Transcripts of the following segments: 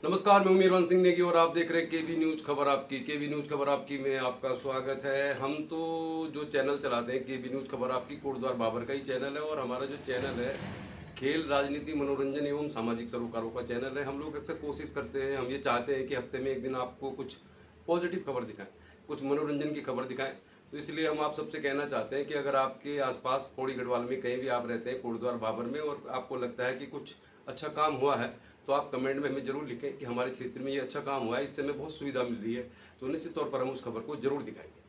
नमस्कार, मैं मीरवन सिंह नेगी और आप देख रहे हैं केवी न्यूज़ खबर आपकी। केवी न्यूज़ खबर आपकी में आपका स्वागत है। हम तो जो चैनल चलाते हैं केवी न्यूज़ खबर आपकी कोटद्वार बाबर का ही चैनल है और हमारा जो चैनल है खेल, राजनीति, मनोरंजन एवं सामाजिक सरोकारों का चैनल है। हम लोग अक्सर कोशिश करते हैं, हम ये चाहते हैं कि हफ्ते में एक दिन आपको कुछ पॉजिटिव खबर दिखाएं, कुछ मनोरंजन की खबर दिखाएं। तो इसलिए हम आप सबसे कहना चाहते हैं कि अगर आपके आसपास पौड़ी गढ़वाल में कहीं भी आप रहते हैं कोटद्वार बाबर में और आपको लगता है कि कुछ अच्छा काम हुआ है तो आप कमेंट में हमें जरूर लिखें कि हमारे क्षेत्र में ये अच्छा काम हुआ है, इससे हमें बहुत सुविधा मिल रही है। तो निश्चित तौर पर हम उस खबर को जरूर दिखाएंगे।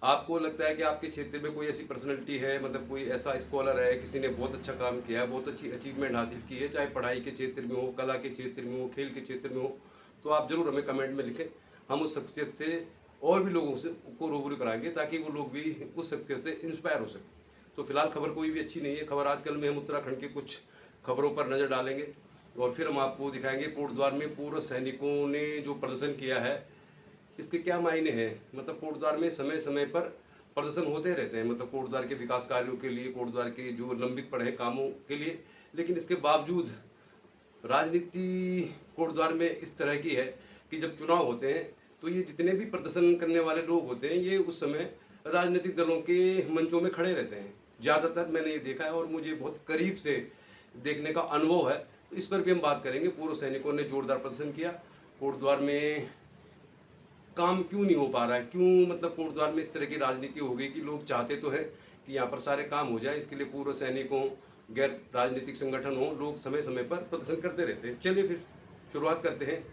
आपको लगता है कि आपके क्षेत्र में कोई ऐसी पर्सनैलिटी है, मतलब कोई ऐसा स्कॉलर है, किसी ने बहुत अच्छा काम किया है, बहुत अच्छी अचीवमेंट हासिल की है, चाहे पढ़ाई के क्षेत्र में हो, कला के क्षेत्र में हो, खेल के क्षेत्र में हो, तो आप जरूर हमें कमेंट में लिखें। हम उस शख्सियत से और भी लोगों से को रूबरू कराएंगे ताकि वो लोग भी उस शख्सियत से इंस्पायर हो सकें। तो फिलहाल खबर कोई भी अच्छी नहीं है। खबर आजकल में हम उत्तराखंड के कुछ खबरों पर नज़र डालेंगे और फिर हम आपको दिखाएंगे कोटद्वार में पूर्व सैनिकों ने जो प्रदर्शन किया है इसके क्या मायने हैं। मतलब कोटद्वार में समय समय पर प्रदर्शन होते रहते हैं, मतलब कोटद्वार के विकास कार्यों के लिए, कोटद्वार के जो लंबित पड़े कामों के लिए। लेकिन इसके बावजूद राजनीति कोटद्वार में इस तरह की है कि जब चुनाव होते हैं तो ये जितने भी प्रदर्शन करने वाले लोग होते हैं ये उस समय राजनीतिक दलों के मंचों में खड़े रहते हैं। ज़्यादातर मैंने ये देखा है और मुझे बहुत करीब से देखने का अनुभव है। तो इस पर भी हम बात करेंगे। पूर्व सैनिकों ने जोरदार प्रदर्शन किया। कोटद्वार में काम क्यों नहीं हो पा रहा है, क्यों मतलब कोटद्वार में इस तरह की राजनीति हो गई कि लोग चाहते तो है कि यहाँ पर सारे काम हो जाए, इसके लिए पूर्व सैनिकों, गैर राजनीतिक संगठन हो, लोग समय समय पर प्रदर्शन करते रहते हैं। चलिए फिर शुरुआत करते हैं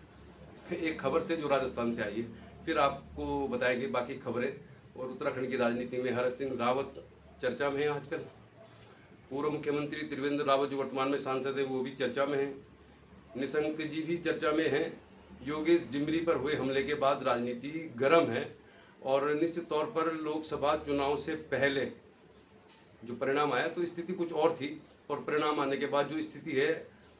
एक खबर से जो राजस्थान से आई है, फिर आपको बताएंगे बाकी खबरें। और उत्तराखंड की राजनीति में हरक सिंह रावत चर्चा में है आजकल। पूर्व मुख्यमंत्री त्रिवेंद्र रावत जो वर्तमान में सांसद है वो भी चर्चा में है। निशंक जी भी चर्चा में हैं। योगेश डिमरी पर हुए हमले के बाद राजनीति गर्म है और निश्चित तौर पर लोकसभा चुनाव से पहले जो परिणाम आया तो स्थिति कुछ और थी और परिणाम आने के बाद जो स्थिति है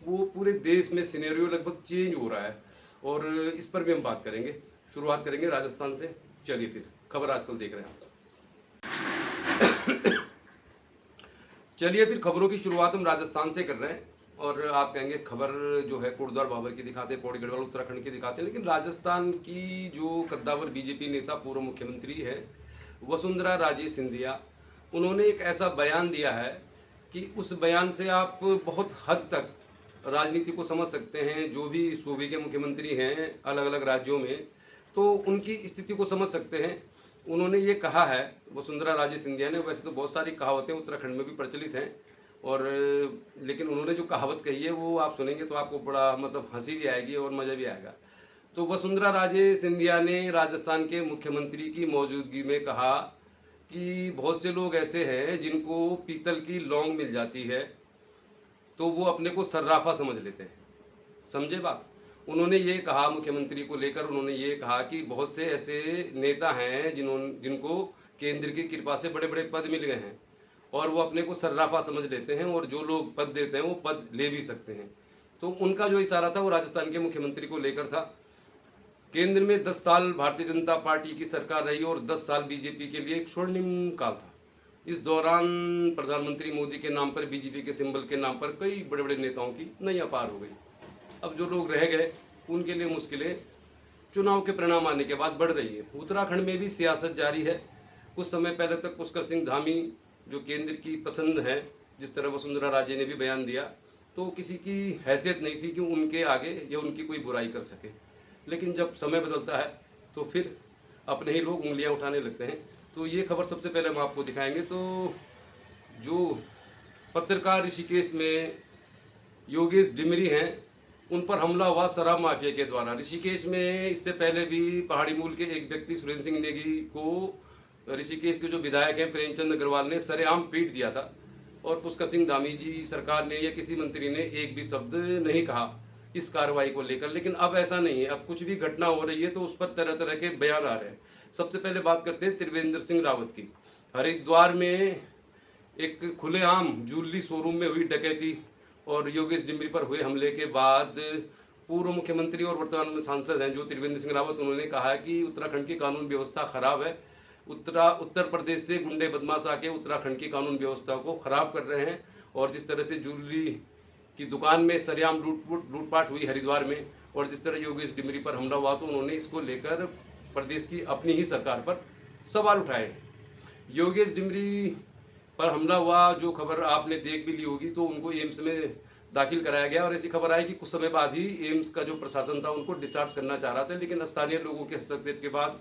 वो पूरे देश में सिनेरियो लगभग चेंज हो रहा है और इस पर भी हम बात करेंगे। शुरुआत करेंगे राजस्थान से। चलिए फिर खबर आजकल देख रहे हैं आप। चलिए फिर खबरों की शुरुआत हम राजस्थान से कर रहे हैं और आप कहेंगे खबर जो है कोटद्वार बाबर की दिखाते हैं, पौड़ी गढ़वाल उत्तराखंड की दिखाते हैं, लेकिन राजस्थान की जो कद्दावर बीजेपी नेता पूर्व मुख्यमंत्री है वसुंधरा राजे सिंधिया, उन्होंने एक ऐसा बयान दिया है कि उस बयान से आप बहुत हद तक राजनीति को समझ सकते हैं। जो भी सूबे के मुख्यमंत्री हैं अलग अलग राज्यों में तो उनकी स्थिति को समझ सकते हैं। उन्होंने ये कहा है, वसुंधरा राजे सिंधिया ने, वैसे तो बहुत सारी कहावतें उत्तराखंड में भी प्रचलित हैं और लेकिन उन्होंने जो कहावत कही है वो आप सुनेंगे तो आपको बड़ा मतलब हंसी भी आएगी और मज़ा भी आएगा। तो वसुंधरा राजे सिंधिया ने राजस्थान के मुख्यमंत्री की मौजूदगी में कहा कि बहुत से लोग ऐसे हैं जिनको पीतल की लौंग मिल जाती है तो वो अपने को सर्राफा समझ लेते हैं। समझे बात? उन्होंने ये कहा, मुख्यमंत्री को लेकर उन्होंने ये कहा कि बहुत से ऐसे नेता हैं जिनको केंद्र की कृपा से बड़े बड़े पद मिल गए हैं और वो अपने को सर्राफा समझ लेते हैं और जो लोग पद देते हैं वो पद ले भी सकते हैं। तो उनका जो इशारा था वो राजस्थान के मुख्यमंत्री को लेकर था। केंद्र में 10 साल भारतीय जनता पार्टी की सरकार रही और 10 साल बीजेपी के लिए एक स्वर्णिम काल था। इस दौरान प्रधानमंत्री मोदी के नाम पर, बीजेपी के सिंबल के नाम पर कई बड़े बड़े नेताओं की नैया पार हो गई। अब जो लोग रह गए उनके लिए मुश्किलें चुनाव के परिणाम आने के बाद बढ़ रही है। उत्तराखंड में भी सियासत जारी है। कुछ समय पहले तक पुष्कर सिंह धामी जो केंद्र की पसंद है, जिस तरह वसुंधरा राजे ने भी बयान दिया, तो किसी की हैसियत नहीं थी कि उनके आगे या उनकी कोई बुराई कर सके। लेकिन जब समय बदलता है तो फिर अपने ही लोग उंगलियां उठाने लगते हैं। तो ये खबर सबसे पहले हम आपको दिखाएंगे। तो जो पत्रकार ऋषिकेश में योगेश डिमरी हैं उन पर हमला हुआ शराब माफिया के द्वारा। ऋषिकेश में इससे पहले भी पहाड़ी मूल के एक व्यक्ति सुरेंद्र सिंह नेगी को ऋषिकेश के जो विधायक हैं प्रेमचंद अग्रवाल ने सरेआम पीट दिया था और पुष्कर सिंह धामी जी सरकार ने या किसी मंत्री ने एक भी शब्द नहीं कहा इस कार्रवाई को लेकर। लेकिन अब ऐसा नहीं है, अब कुछ भी घटना हो रही है तो उस पर तरह तरह के बयान आ रहे हैं। सबसे पहले बात करते हैं त्रिवेंद्र सिंह रावत की। हरिद्वार में एक खुलेआम ज्वेलरी शोरूम में हुई डकैती और योगेश डिमरी पर हुए हमले के बाद पूर्व मुख्यमंत्री और वर्तमान में सांसद हैं जो त्रिवेंद्र सिंह रावत, उन्होंने कहा है कि उत्तराखंड की कानून व्यवस्था खराब है। उत्तर प्रदेश से गुंडे बदमाश आके उत्तराखंड की कानून व्यवस्था को खराब कर रहे हैं और जिस तरह से ज्वेलरी की दुकान में सरेआम लूटपाट हुई हरिद्वार में और जिस तरह योगेश डिमरी पर हमला हुआ तो उन्होंने इसको लेकर प्रदेश की अपनी ही सरकार पर सवाल उठाए। योगेश डिमरी पर हमला हुआ, जो खबर आपने देख भी ली होगी, तो उनको एम्स में दाखिल कराया गया और ऐसी खबर आई कि कुछ समय बाद ही एम्स का जो प्रशासन था उनको डिस्चार्ज करना चाह रहा था, लेकिन स्थानीय लोगों के हस्तक्षेप के बाद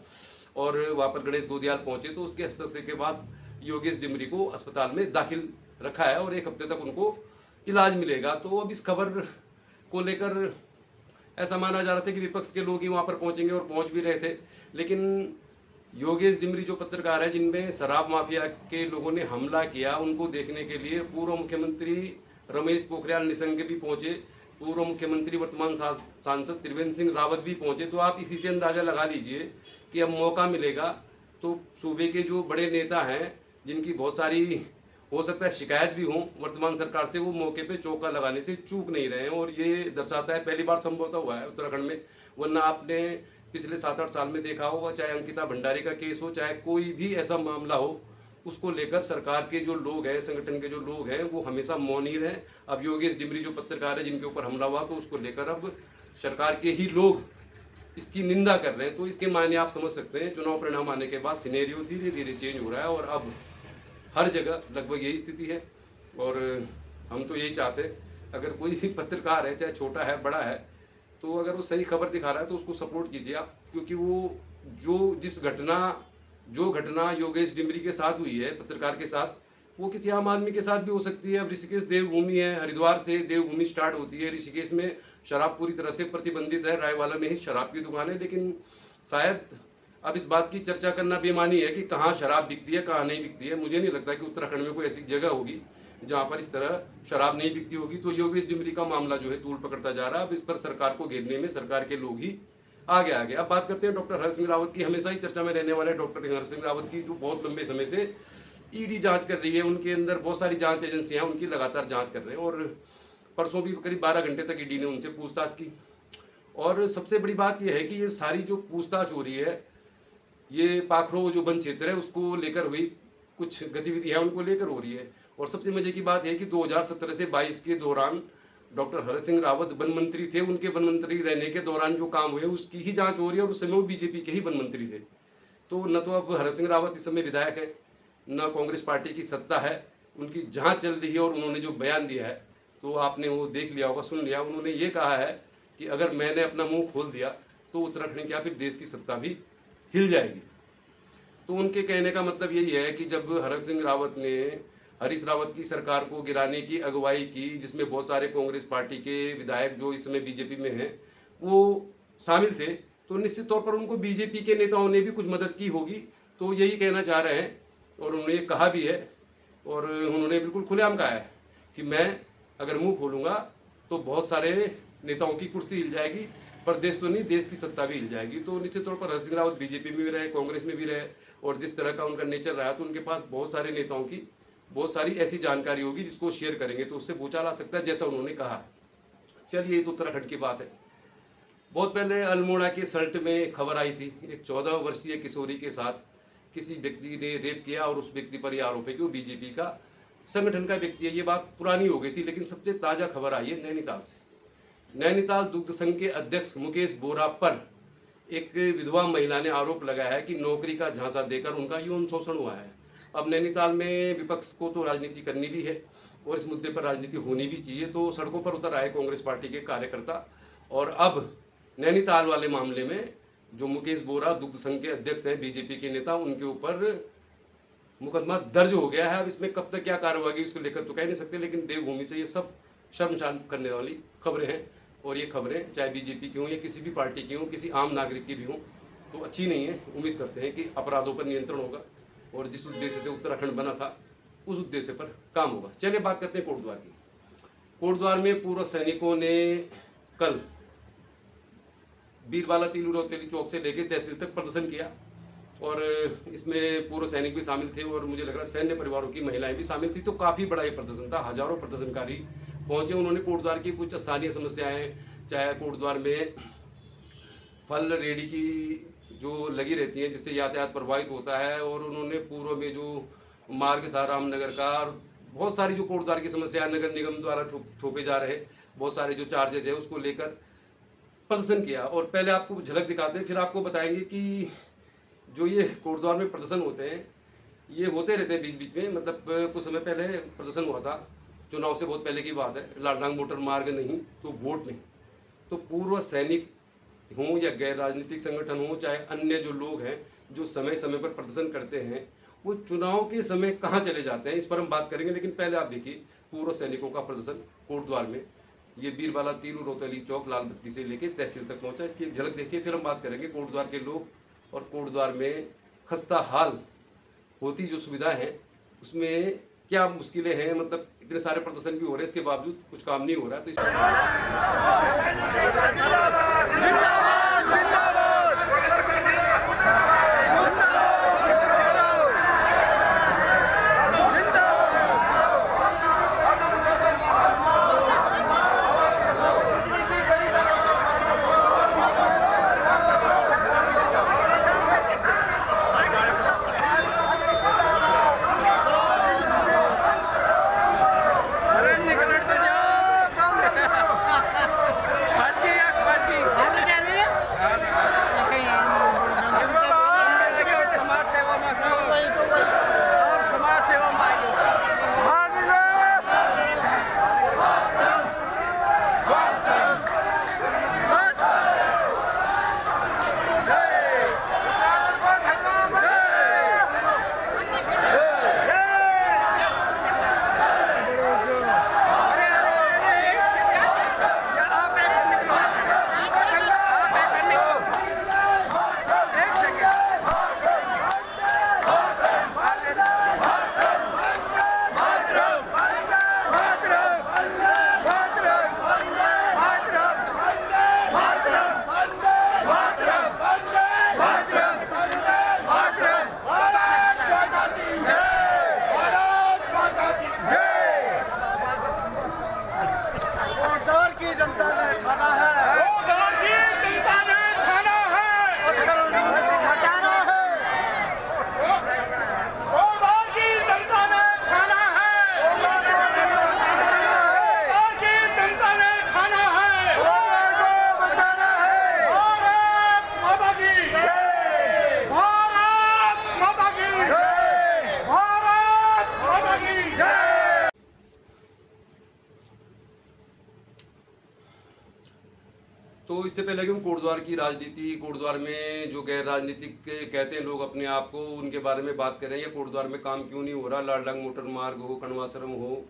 और वहाँ पर गणेश गोदियाल पहुंचे तो उसके हस्तक्षेप के बाद योगेश डिमरी को अस्पताल में दाखिल रखा है और 1 हफ्ते तक उनको इलाज मिलेगा। तो अब इस खबर को लेकर ऐसा माना जा रहा था कि विपक्ष के लोग ही वहाँ पर पहुंचेंगे और पहुंच भी रहे थे, लेकिन योगेश डिमरी जो पत्रकार है जिनमें शराब माफिया के लोगों ने हमला किया, उनको देखने के लिए पूर्व मुख्यमंत्री रमेश पोखरियाल निशंक भी पहुंचे, पूर्व मुख्यमंत्री वर्तमान सांसद त्रिवेंद्र सिंह रावत भी पहुंचे। तो आप इसी से अंदाजा लगा लीजिए कि अब मौका मिलेगा तो सूबे के जो बड़े नेता हैं जिनकी बहुत सारी हो सकता है शिकायत भी हो वर्तमान सरकार से, वो मौके पे चौका लगाने से चूक नहीं रहे हैं। और ये दर्शाता है, पहली बार संभवतः हुआ है उत्तराखंड में, वरना आपने पिछले 7-8 साल में देखा होगा, चाहे अंकिता भंडारी का केस हो, चाहे कोई भी ऐसा मामला हो, उसको लेकर सरकार के जो लोग हैं, संगठन के जो लोग हैं, वो हमेशा मौन ही रहे। अब योगेश डिमरी जो पत्रकार है जिनके ऊपर हमला हुआ, तो उसको लेकर अब सरकार के ही लोग इसकी निंदा कर रहे हैं। तो इसके मायने आप समझ सकते हैं, चुनाव परिणाम आने के बाद सिनेरियो धीरे धीरे चेंज हो रहा है और अब हर जगह लगभग यही स्थिति है। और हम तो यही चाहते हैं, अगर कोई भी पत्रकार है, चाहे छोटा है बड़ा है, तो अगर वो सही खबर दिखा रहा है तो उसको सपोर्ट कीजिए आप, क्योंकि वो जो घटना योगेश डिमरी के साथ हुई है, पत्रकार के साथ, वो किसी आम आदमी के साथ भी हो सकती है। अब ऋषिकेश देवभूमि है, हरिद्वार से देवभूमि स्टार्ट होती है। ऋषिकेश में शराब पूरी तरह से प्रतिबंधित है, रायवाला में ही शराब की दुकान है, लेकिन शायद अब इस बात की चर्चा करना बेमानी है कि कहाँ शराब बिकती है, कहाँ नहीं बिकती है। मुझे नहीं लगता कि उत्तराखंड में कोई ऐसी जगह होगी जहाँ पर इस तरह शराब नहीं बिकती होगी। तो योगेश डिमरी का मामला जो है तूल पकड़ता जा रहा है। अब इस पर सरकार को घेरने में सरकार के लोग ही आगे अब बात करते हैं डॉक्टर हर्ष सिंह रावत की। हमेशा ही चर्चा में रहने वाले डॉक्टर हर्ष सिंह रावत की, जो बहुत लंबे समय से ईडी जांच कर रही है, उनके अंदर बहुत सारी जांच एजेंसियां उनकी लगातार जांच कर रहे हैं। और परसों भी करीब 12 घंटे तक ईडी ने उनसे पूछताछ की। और सबसे बड़ी बात यह है कि ये सारी जो पूछताछ हो रही है, ये पाखरो जो वन क्षेत्र है उसको लेकर हुई कुछ गतिविधियां उनको लेकर हो रही है। और सबसे मजे की बात है कि 2017 से 22 के दौरान डॉक्टर हर्ष सिंह रावत वन मंत्री थे, उनके वन मंत्री रहने के दौरान जो काम हुए उसकी ही जांच हो रही है, और उस समय वो बीजेपी के ही वन मंत्री थे। तो न तो अब हर्ष सिंह रावत इस समय विधायक है, न कांग्रेस पार्टी की सत्ता है, उनकी जांच चल रही है। और उन्होंने जो बयान दिया है तो आपने वो देख लिया होगा, सुन लिया। उन्होंने ये कहा है कि अगर मैंने अपना मुंह खोल दिया तो उत्तराखंड क्या फिर देश की सत्ता भी हिल जाएगी। तो उनके कहने का मतलब यही है कि जब हर्ष सिंह रावत ने हरीश रावत की सरकार को गिराने की अगुवाई की, जिसमें बहुत सारे कांग्रेस पार्टी के विधायक जो इस समय बीजेपी में हैं वो शामिल थे, तो निश्चित तौर पर उनको बीजेपी के नेताओं ने भी कुछ मदद की होगी। तो यही कहना चाह रहे हैं और उन्होंने कहा भी है, और उन्होंने बिल्कुल खुलेआम कहा है कि मैं अगर मुंह खोलूंगा तो बहुत सारे नेताओं की कुर्सी हिल जाएगी, प्रदेश तो नहीं देश की सत्ता भी हिल जाएगी। तो निश्चित तौर पर हर्ष सिंह रावत बीजेपी में भी रहे, कांग्रेस में भी रहे, और जिस तरह का उनका नेचर रहा, तो उनके पास बहुत सारे नेताओं की बहुत सारी ऐसी जानकारी होगी जिसको शेयर करेंगे तो उससे भूचाल आ सकता है, जैसा उन्होंने कहा। चलिए, ये तो उत्तराखंड की बात है। बहुत पहले अल्मोड़ा के सल्ट में खबर आई थी, एक 14 वर्षीय किशोरी के साथ किसी व्यक्ति ने रेप किया, और उस व्यक्ति पर यह आरोप है कि वो बीजेपी का संगठन का व्यक्ति है। ये बात पुरानी हो गई थी, लेकिन सबसे ताज़ा खबर आई है नैनीताल से। नैनीताल दुग्ध संघ के अध्यक्ष मुकेश बोरा पर एक विधवा महिला ने आरोप लगाया है कि नौकरी का झांसा देकर उनका यौन शोषण हुआ है। अब नैनीताल में विपक्ष को तो राजनीति करनी भी है और इस मुद्दे पर राजनीति होनी भी चाहिए, तो सड़कों पर उतर आए कांग्रेस पार्टी के कार्यकर्ता। और अब नैनीताल वाले मामले में जो मुकेश बोरा दुग्ध संघ के अध्यक्ष हैं, बीजेपी के नेता, उनके ऊपर मुकदमा दर्ज हो गया है। अब इसमें कब तक क्या कार्रवाई होगी उसको लेकर तो कह नहीं सकते, लेकिन देवभूमि से ये सब शर्मशार करने वाली खबरें हैं। और ये खबरें चाहे बीजेपी की हों या किसी भी पार्टी की हों, किसी आम नागरिक की भी हों, तो अच्छी नहीं है। उम्मीद करते हैं कि अपराधों पर नियंत्रण होगा और जिस उद्देश्य से उत्तराखंड बना था उस उद्देश्य पर काम होगा। चलिए बात करते हैं कोटद्वार की। कोटद्वार में पूर्व सैनिकों ने कल बीरवाला तीलू रौतेली चौक से लेकर तहसील तक प्रदर्शन किया, और इसमें पूर्व सैनिक भी शामिल थे और मुझे लग रहा है सैन्य परिवारों की महिलाएं भी शामिल थी। तो काफ़ी बड़ा ये प्रदर्शन था, हजारों प्रदर्शनकारी पहुंचे। उन्होंने कोटद्वार की कुछ स्थानीय समस्याएं, चाहे कोटद्वार में फल रेडी की जो लगी रहती हैं जिससे यातायात प्रभावित होता है, और उन्होंने पूर्व में जो मार्ग था रामनगर का, और बहुत सारी जो कोटद्वार की समस्या नगर निगम द्वारा थोपे जा रहे बहुत सारे जो चार्जेज हैं उसको लेकर प्रदर्शन किया। और पहले आपको झलक दिखाते हैं, फिर आपको बताएंगे कि जो ये कोटद्वार में प्रदर्शन होते हैं ये होते रहते हैं बीच बीच में। मतलब कुछ समय पहले प्रदर्शन हुआ था, चुनाव से बहुत पहले की बात है, लालडांग मोटर मार्ग नहीं तो वोट नहीं। तो पूर्व सैनिक हों या गैर राजनीतिक संगठन हों, चाहे अन्य जो लोग हैं जो समय समय पर प्रदर्शन करते हैं, वो चुनाव के समय कहाँ चले जाते हैं, इस पर हम बात करेंगे। लेकिन पहले आप देखिए पूर्व सैनिकों का प्रदर्शन कोटद्वार में। ये बीरबाला तीरू रोतली चौक लाल बत्ती से लेके तहसील तक पहुंचा, इसकी एक झलक देखिए, फिर हम बात करेंगे कोटद्वार के लोग और कोटद्वार में खस्ता हाल होती जो सुविधाएं हैं उसमें क्या मुश्किलें हैं। मतलब इतने सारे प्रदर्शन भी हो रहे हैं, इसके बावजूद कुछ काम नहीं हो रहा है। तो तो इससे पहले कि हम कोटद्वार की राजनीति, कोटद्वार में जो गैर राजनीतिक कहते हैं लोग अपने आप को, उनके बारे में बात करें या कोटद्वार में काम क्यों नहीं हो रहा। लालडांग मोटर मार्ग हो, कणवाचरम हो,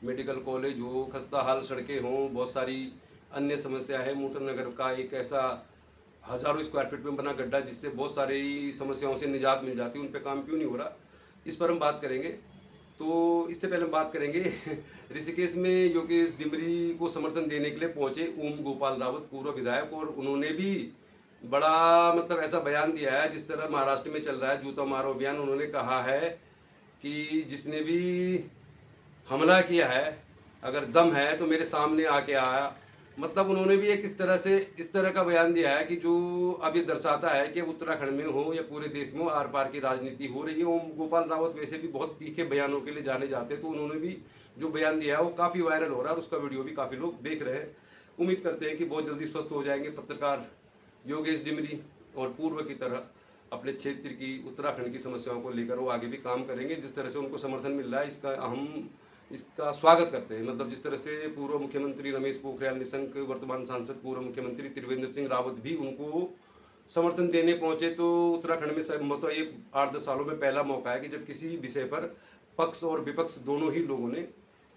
मेडिकल कॉलेज हो, खस्ता हाल सड़कें हों, बहुत सारी अन्य समस्याएं हैं। मोटर नगर का एक ऐसा हज़ारों स्क्वायर फीट में बना गड्ढा जिससे बहुत सारी समस्याओं से निजात मिल जाती है, उन पर काम क्यों नहीं हो रहा, इस पर हम बात करेंगे। तो इससे पहले हम बात करेंगे ऋषिकेश में योगेश डिमरी को समर्थन देने के लिए पहुंचे ओम गोपाल रावत, पूर्व विधायक, और उन्होंने भी बड़ा मतलब ऐसा बयान दिया है जिस तरह महाराष्ट्र में चल रहा है जूता मारो अभियान। उन्होंने कहा है कि जिसने भी हमला किया है अगर दम है तो मेरे सामने आके आया। मतलब उन्होंने भी एक इस तरह का बयान दिया है कि जो अब ये दर्शाता है कि उत्तराखंड में हो या पूरे देश में हो, आर पार की राजनीति हो रही है। ओम गोपाल रावत वैसे भी बहुत तीखे बयानों के लिए जाने जाते हैं, तो उन्होंने भी जो बयान दिया है वो काफ़ी वायरल हो रहा है और उसका वीडियो भी काफ़ी लोग देख रहे हैं। उम्मीद करते हैं कि बहुत जल्दी स्वस्थ हो जाएंगे पत्रकार योगेश डिमरी, और पूर्व की तरह अपने क्षेत्र की, उत्तराखंड की समस्याओं को लेकर वो आगे भी काम करेंगे। जिस तरह से उनको समर्थन मिल रहा है इसका स्वागत करते हैं। मतलब जिस तरह से पूर्व मुख्यमंत्री रमेश पोखरियाल निशंक, वर्तमान सांसद पूर्व मुख्यमंत्री त्रिवेंद्र सिंह रावत भी उनको समर्थन देने पहुंचे, तो उत्तराखंड में मतलब ये 8-10 सालों में पहला मौका है कि जब किसी विषय पर पक्ष और विपक्ष दोनों ही लोगों ने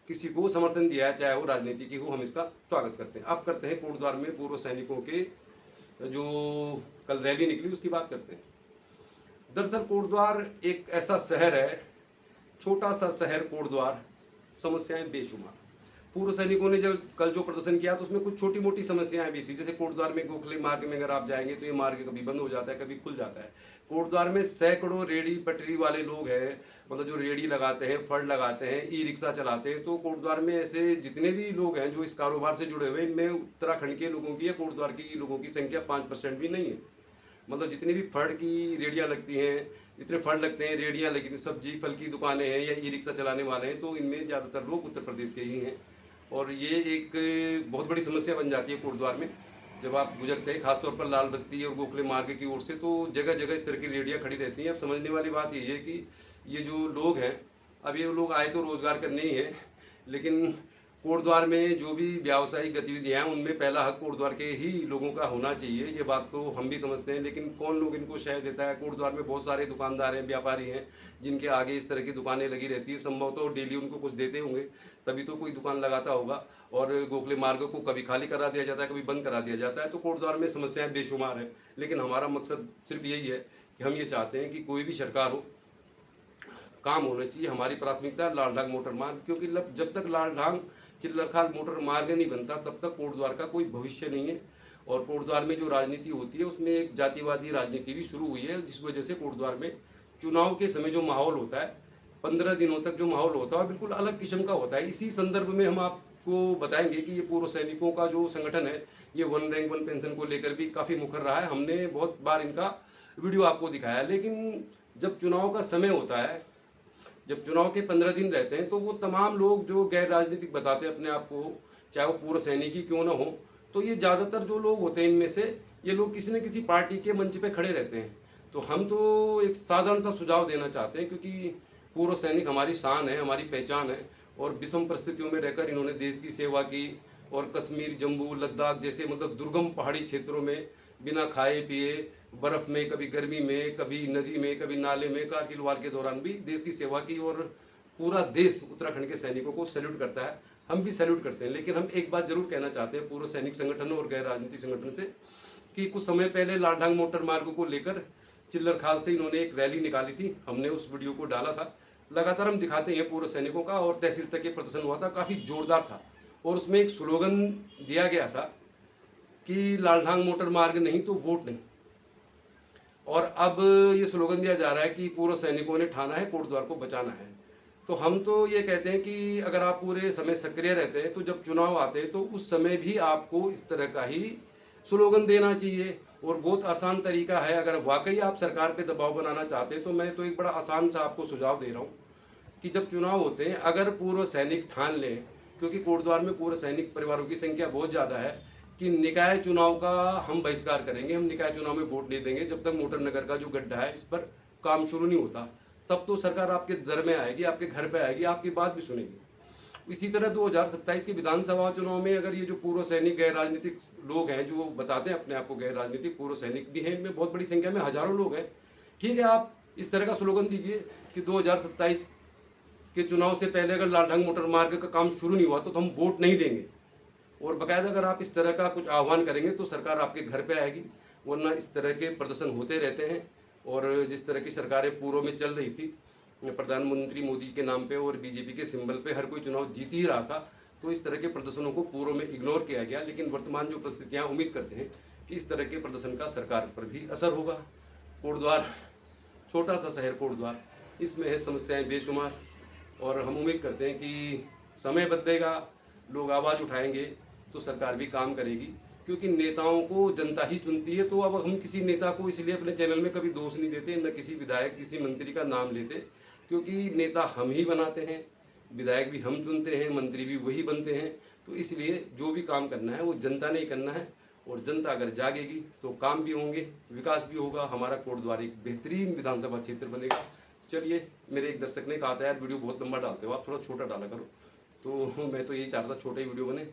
किसी को समर्थन दिया है, चाहे वो राजनीति की हो। हम इसका स्वागत करते हैं। अब करते हैं कोटद्वार में पूर्व सैनिकों के जो कल रैली निकली उसकी बात करते हैं। दरअसल कोटद्वार एक ऐसा शहर है, छोटा सा शहर कोटद्वार, समस्याएं बेशुमार। पूर्व सैनिकों ने जब कल जो प्रदर्शन किया तो उसमें कुछ छोटी मोटी समस्याएं भी थी। जैसे कोटद्वार में गोखले मार्ग में अगर आप जाएंगे तो ये मार्ग कभी बंद हो जाता है, कभी खुल जाता है। कोटद्वार में सैकड़ों रेडी पटरी वाले लोग हैं, मतलब जो रेडी लगाते हैं, फड़ लगाते हैं, ई रिक्शा चलाते हैं। तो कोटद्वार में ऐसे जितने भी लोग हैं जो इस कारोबार से जुड़े हुए हैं, इनमें उत्तराखंड के लोगों की या कोटद्वार की लोगों की संख्या 5% भी नहीं है। मतलब जितनी भी फड़ की रेडियाँ लगती हैं, जितने फंड लगते हैं, रेडियाँ लगी थी, सब्जी फल की दुकानें हैं या ई रिक्शा चलाने वाले हैं, तो इनमें ज़्यादातर लोग उत्तर प्रदेश के ही हैं। और ये एक बहुत बड़ी समस्या बन जाती है कोटद्वार में जब आप गुजरते हैं खासतौर पर लाल बत्ती और गोखले मार्ग की ओर से, तो जगह जगह इस तरह की रेडियाँ खड़ी रहती हैं। अब समझने वाली बात यही है कि ये जो लोग हैं, अब ये लोग आए तो रोज़गार करने ही हैं, लेकिन कोटद्वार में जो भी व्यावसायिक गतिविधियाँ हैं उनमें पहला हक कोटद्वार के ही लोगों का होना चाहिए। ये बात तो हम भी समझते हैं, लेकिन कौन लोग इनको शय देता है। कोटद्वार में बहुत सारे दुकानदार हैं, व्यापारी हैं, जिनके आगे इस तरह की दुकानें लगी रहती है। संभवतः तो डेली उनको कुछ देते होंगे, तभी तो कोई दुकान लगाता होगा। और गोखले मार्ग को कभी खाली करा दिया जाता है, कभी बंद करा दिया जाता है। तो कोटद्वार में समस्याएं बेशुमार हैं, लेकिन हमारा मकसद सिर्फ यही है कि हम ये चाहते हैं कि कोई भी सरकार हो, काम होना चाहिए। हमारी प्राथमिकता है लालढांग मोटर मार्ग, क्योंकि जब तक लालढांग चिल्लरखाल मोटर मार्ग नहीं बनता तब तक कोटद्वार का कोई भविष्य नहीं है। और कोटद्वार में जो राजनीति होती है उसमें एक जातिवादी राजनीति भी शुरू हुई है, जिस वजह से कोटद्वार में चुनाव के समय जो माहौल होता है, 15 दिनों तक जो माहौल होता है बिल्कुल अलग किस्म का होता है। इसी संदर्भ में हम आपको बताएंगे कि ये पूर्व सैनिकों का जो संगठन है, ये 1 रैंक 1 पेंशन को लेकर भी काफ़ी मुखर रहा है। हमने बहुत बार इनका वीडियो आपको दिखाया है, लेकिन जब चुनाव का समय होता है, जब चुनाव के 15 दिन रहते हैं, तो वो तमाम लोग जो गैर राजनीतिक बताते हैं अपने आप को, चाहे वो पूर्व सैनिक ही क्यों ना हो, तो ये ज़्यादातर जो लोग होते हैं इनमें से ये लोग किसी न किसी पार्टी के मंच पे खड़े रहते हैं। तो हम तो एक साधारण सा सुझाव देना चाहते हैं, क्योंकि पूर्व सैनिक हमारी शान है, हमारी पहचान है, और विषम परिस्थितियों में रहकर इन्होंने देश की सेवा की। और कश्मीर, जम्मू, लद्दाख जैसे मतलब दुर्गम पहाड़ी क्षेत्रों में बिना खाए पिए, बर्फ़ में, कभी गर्मी में, कभी नदी में, कभी नाले में, कारगिल वार के दौरान भी देश की सेवा की। और पूरा देश उत्तराखंड के सैनिकों को सैल्यूट करता है, हम भी सैल्यूट करते हैं। लेकिन हम एक बात जरूर कहना चाहते हैं पूर्व सैनिक संगठनों और गैर राजनीतिक संगठन से, कि कुछ समय पहले लालढांग मोटर मार्ग को लेकर चिल्लरखाल से इन्होंने एक रैली निकाली थी। हमने उस वीडियो को डाला था, लगातार हम दिखाते हैं पूर्व सैनिकों का, और तहसील तक ये प्रदर्शन हुआ था, काफ़ी जोरदार था। और उसमें एक स्लोगन दिया गया था कि लालढांग मोटर मार्ग नहीं तो वोट नहीं। और अब ये स्लोगन दिया जा रहा है कि पूर्व सैनिकों ने ठाना है कोटद्वार को बचाना है। तो हम तो ये कहते हैं कि अगर आप पूरे समय सक्रिय रहते हैं, तो जब चुनाव आते हैं तो उस समय भी आपको इस तरह का ही स्लोगन देना चाहिए। और बहुत आसान तरीका है, अगर वाकई आप सरकार पे दबाव बनाना चाहते हैं, तो मैं तो एक बड़ा आसान सा आपको सुझाव दे रहा हूँ कि जब चुनाव होते हैं, अगर पूर्व सैनिक ठान लें, क्योंकि कोटद्वार में पूर्व सैनिक परिवारों की संख्या बहुत ज़्यादा है, कि निकाय चुनाव का हम बहिष्कार करेंगे, हम निकाय चुनाव में वोट नहीं देंगे जब तक मोटर नगर का जो गड्ढा है इस पर काम शुरू नहीं होता। तब तो सरकार आपके दर में आएगी, आपके घर पे आएगी, आपकी बात भी सुनेगी। इसी तरह 2027 के विधानसभा चुनाव में अगर ये जो पूर्व सैनिक गैर राजनीतिक लोग हैं, जो बताते हैं अपने आप को गैर राजनीतिक, पूर्व सैनिक भी हैं, इनमें बहुत बड़ी संख्या में हजारों लोग हैं, ठीक है, आप इस तरह का स्लोगन दीजिए कि 2027 के चुनाव से पहले अगर लालढांग मोटर मार्ग का काम शुरू नहीं हुआ तो हम वोट नहीं देंगे। और बाकायदा अगर आप इस तरह का कुछ आह्वान करेंगे तो सरकार आपके घर पे आएगी, वरना इस तरह के प्रदर्शन होते रहते हैं। और जिस तरह की सरकारें पूर्व में चल रही थी, प्रधानमंत्री मोदी के नाम पे और बीजेपी के सिंबल पे हर कोई चुनाव जीत ही रहा था, तो इस तरह के प्रदर्शनों को पूर्व में इग्नोर किया गया। लेकिन वर्तमान जो परिस्थितियाँ, उम्मीद करते हैं कि इस तरह के प्रदर्शन का सरकार पर भी असर होगा। कोटद्वार, छोटा सा शहर कोटद्वार, इसमें है समस्याएँ बेशुमार, और हम उम्मीद करते हैं कि समय बदलेगा, लोग आवाज़ उठाएंगे तो सरकार भी काम करेगी। क्योंकि नेताओं को जनता ही चुनती है, तो अब हम किसी नेता को इसलिए अपने चैनल में कभी दोष नहीं देते, न किसी विधायक, किसी मंत्री का नाम लेते, क्योंकि नेता हम ही बनाते हैं, विधायक भी हम चुनते हैं, मंत्री भी वही बनते हैं। तो इसलिए जो भी काम करना है वो जनता ने ही करना है, और जनता अगर जागेगी तो काम भी होंगे, विकास भी होगा, हमारा कोटद्वार एक बेहतरीन विधानसभा क्षेत्र बनेगा। चलिए, मेरे एक दर्शक ने कहा था यार वीडियो बहुत लंबा डालते हो आप, थोड़ा छोटा डाला करो, तो मैं तो यही चाहता था छोटे ही वीडियो बने।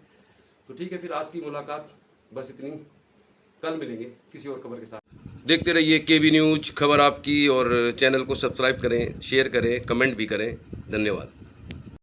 तो ठीक है, फिर आज की मुलाकात बस इतनी, कल मिलेंगे किसी और खबर के साथ। देखते रहिए केबी न्यूज़, खबर आपकी, और चैनल को सब्सक्राइब करें, शेयर करें, कमेंट भी करें। धन्यवाद।